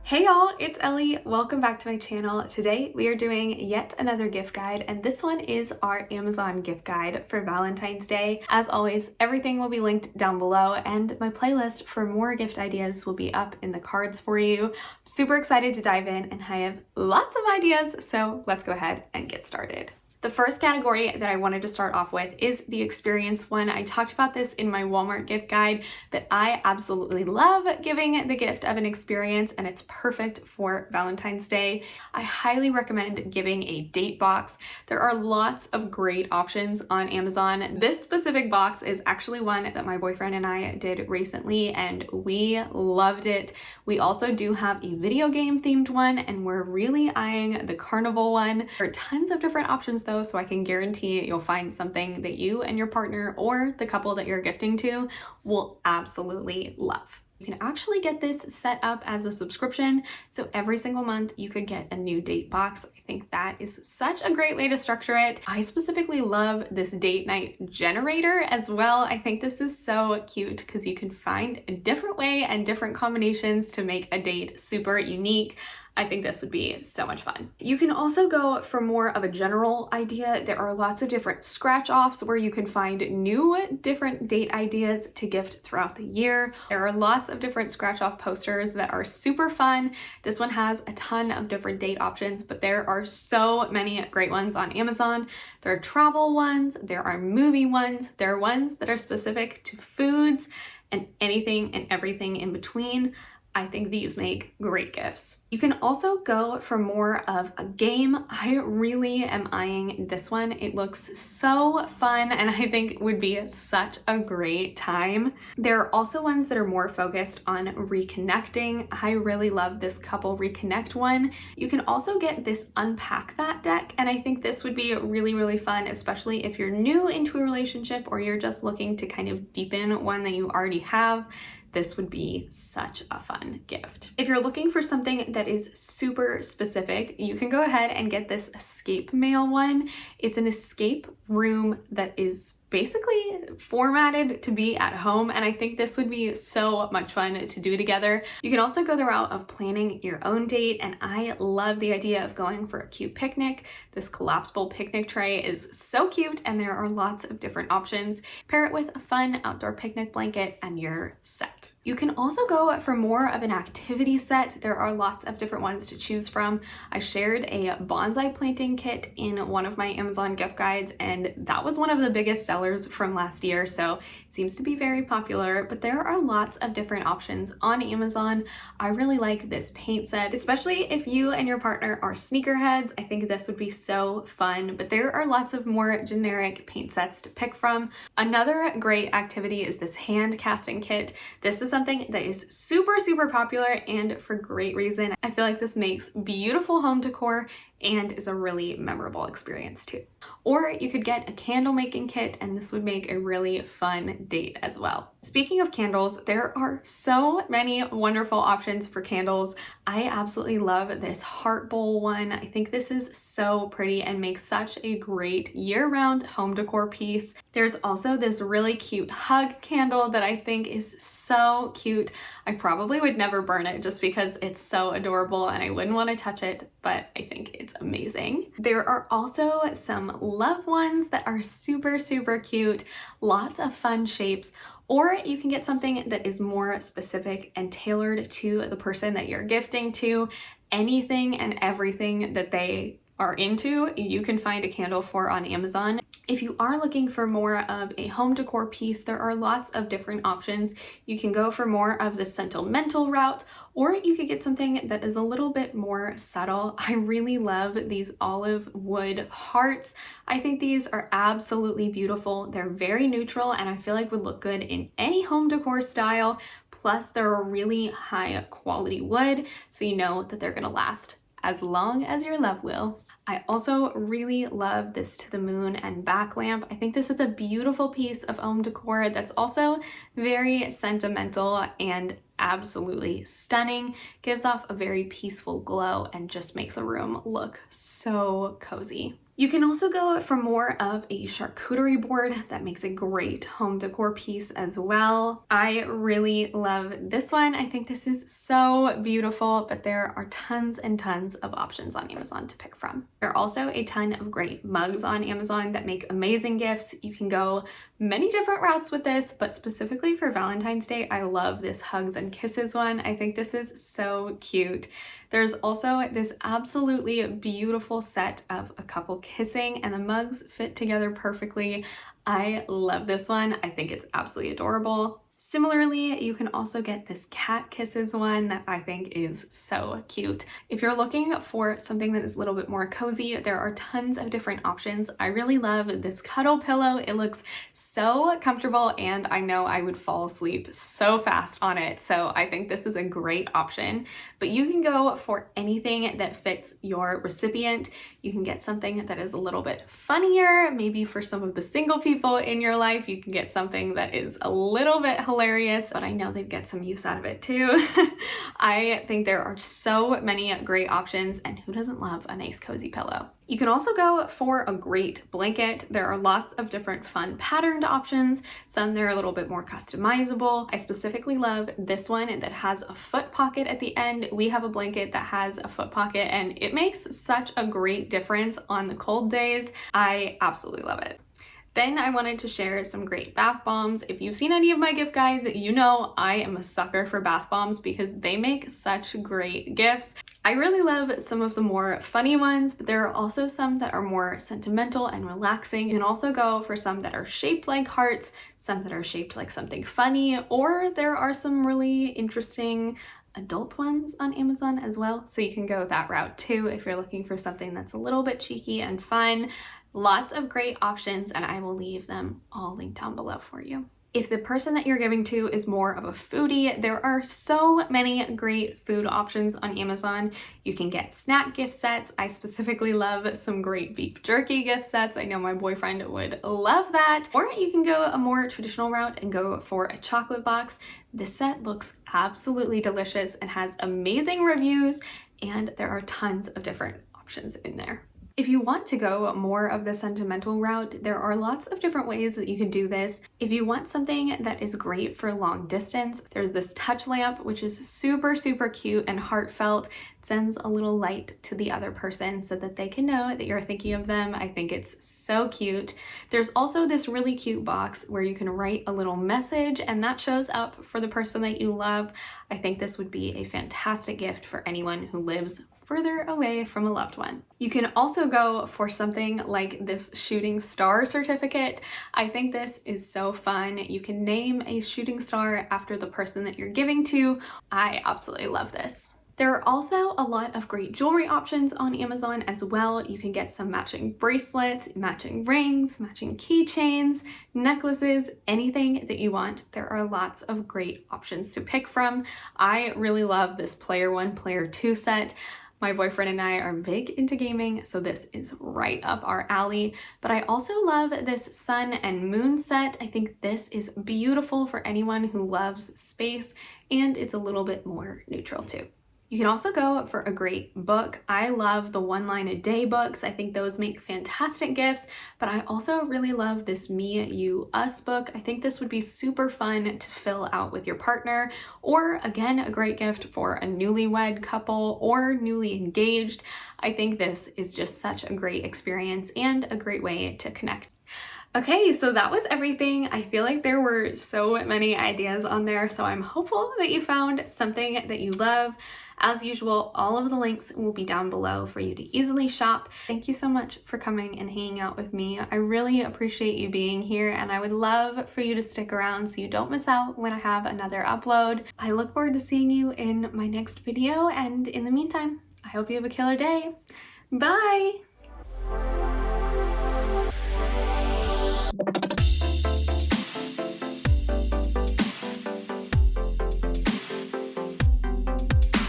Hey y'all, it's Ellie. Welcome back to my channel. Today we are doing yet another gift guide, and this one is our Amazon gift guide for Valentine's Day. As always, everything will be linked down below, and my playlist for more gift ideas will be up in the cards for you. I'm super excited to dive in, and I have lots of ideas, so let's go ahead and get started. The first category that I wanted to start off with is the experience one. I talked about this in my Walmart gift guide, but I absolutely love giving the gift of an experience, and it's perfect for Valentine's Day. I highly recommend giving a date box. There are lots of great options on Amazon. This specific box is actually one that my boyfriend and I did recently, and we loved it. We also do have a video game themed one, and we're really eyeing the carnival one. There are tons of different options though, so I can guarantee you'll find something that you and your partner or the couple that you're gifting to will absolutely love. You can actually get this set up as a subscription, so every single month you could get a new date box. I think that is such a great way to structure it. I specifically love this date night generator as well. I think this is so cute because you can find a different way and different combinations to make a date super unique. I think this would be so much fun. You can also go for more of a general idea. There are lots of different scratch offs where you can find new different date ideas to gift throughout the year. There are lots of different scratch off posters that are super fun. This one has a ton of different date options, but there are so many great ones on Amazon. There are travel ones, there are movie ones, there are ones that are specific to foods and anything and everything in between. I think these make great gifts. You can also go for more of a game. I really am eyeing this one. It looks so fun and I think would be such a great time. There are also ones that are more focused on reconnecting. I really love this couple reconnect one. You can also get this unpack that deck, and I think this would be really fun, especially if you're new into a relationship or you're just looking to kind of deepen one that you already have. This would be such a fun gift. If you're looking for something that is super specific, you can go ahead and get this escape mail one. It's an escape room that is basically formatted to be at home, and I think this would be so much fun to do together. You can also go the route of planning your own date, and I love the idea of going for a cute picnic. This collapsible picnic tray is so cute, and there are lots of different options. Pair it with a fun outdoor picnic blanket and you're set. You can also go for more of an activity set. There are lots of different ones to choose from. I shared a bonsai planting kit in one of my Amazon gift guides, and that was one of the biggest sellers from last year, so it seems to be very popular, but there are lots of different options on Amazon. I really like this paint set, especially if you and your partner are sneakerheads. I think this would be so fun, but there are lots of more generic paint sets to pick from. Another great activity is this hand casting kit. This is something that is super popular and for great reason. I feel like this makes beautiful home decor and is a really memorable experience too. Or you could get a candle making kit, and this would make a really fun date as well. Speaking of candles, there are so many wonderful options for candles. I absolutely love this heart bowl one. I think this is so pretty and makes such a great year-round home decor piece. There's also this really cute hug candle that I think is so cute. I probably would never burn it just because it's so adorable and I wouldn't want to touch it, but I think it's amazing. There are also some love ones that are super cute, lots of fun shapes, or you can get something that is more specific and tailored to the person that you're gifting to. Anything and everything that they are into, you can find a candle for on Amazon. If you are looking for more of a home decor piece, there are lots of different options. You can go for more of the sentimental route, or you could get something that is a little bit more subtle. I really love these olive wood hearts. I think these are absolutely beautiful. They're very neutral and I feel like would look good in any home decor style. Plus they're a really high quality wood, so you know that they're gonna last as long as your love will. I also really love this to the moon and back lamp. I think this is a beautiful piece of home decor that's also very sentimental and absolutely stunning. Gives off a very peaceful glow and just makes a room look so cozy. You can also go for more of a charcuterie board that makes a great home decor piece as well. I really love this one. I think this is so beautiful, but there are tons and tons of options on Amazon to pick from. There are also a ton of great mugs on Amazon that make amazing gifts. You can go many different routes with this, but specifically for Valentine's Day, I love this hugs and kisses one. I think this is so cute. There's also this absolutely beautiful set of a couple kissing, and the mugs fit together perfectly. I love this one. I think it's absolutely adorable. Similarly, you can also get this cat kisses one that I think is so cute. If you're looking for something that is a little bit more cozy, there are tons of different options. I really love this cuddle pillow. It looks so comfortable, and I know I would fall asleep so fast on it. So I think this is a great option, but you can go for anything that fits your recipient. You can get something that is a little bit funnier. Maybe for some of the single people in your life, you can get something that is a little bit hilarious, but I know they'd get some use out of it too. I think there are so many great options, and who doesn't love a nice cozy pillow? You can also go for a great blanket. There are lots of different fun patterned options. Some that are a little bit more customizable. I specifically love this one that has a foot pocket at the end. We have a blanket that has a foot pocket, and it makes such a great difference on the cold days. I absolutely love it. Then I wanted to share some great bath bombs. If you've seen any of my gift guides, you know I am a sucker for bath bombs because they make such great gifts. I really love some of the more funny ones, but there are also some that are more sentimental and relaxing. You can also go for some that are shaped like hearts, some that are shaped like something funny, or there are some really interesting adult ones on Amazon as well. So you can go that route too if you're looking for something that's a little bit cheeky and fun. Lots of great options, and I will leave them all linked down below for you. If the person that you're giving to is more of a foodie, there are so many great food options on Amazon. You can get snack gift sets. I specifically love some great beef jerky gift sets. I know my boyfriend would love that. Or you can go a more traditional route and go for a chocolate box. This set looks absolutely delicious and has amazing reviews, and there are tons of different options in there. If you want to go more of the sentimental route, there are lots of different ways that you can do this. If you want something that is great for long distance, there's this touch lamp, which is super, super cute and heartfelt. It sends a little light to the other person so that they can know that you're thinking of them. I think it's so cute. There's also this really cute box where you can write a little message, and that shows up for the person that you love. I think this would be a fantastic gift for anyone who lives further away from a loved one. You can also go for something like this shooting star certificate. I think this is so fun. You can name a shooting star after the person that you're giving to. I absolutely love this. There are also a lot of great jewelry options on Amazon as well. You can get some matching bracelets, matching rings, matching keychains, necklaces, anything that you want. There are lots of great options to pick from. I really love this Player 1, Player 2 set. My boyfriend and I are big into gaming, so this is right up our alley. But I also love this sun and moon set. I think this is beautiful for anyone who loves space, and it's a little bit more neutral too. You can also go for a great book. I love the one line a day books. I think those make fantastic gifts, but I also really love this Me, You, Us book. I think this would be super fun to fill out with your partner, or again, a great gift for a newlywed couple or newly engaged. I think this is just such a great experience and a great way to connect. Okay, so that was everything. I feel like there were so many ideas on there, so I'm hopeful that you found something that you love. As usual, all of the links will be down below for you to easily shop. Thank you so much for coming and hanging out with me. I really appreciate you being here, and I would love for you to stick around so you don't miss out when I have another upload. I look forward to seeing you in my next video, and in the meantime, I hope you have a killer day. Bye!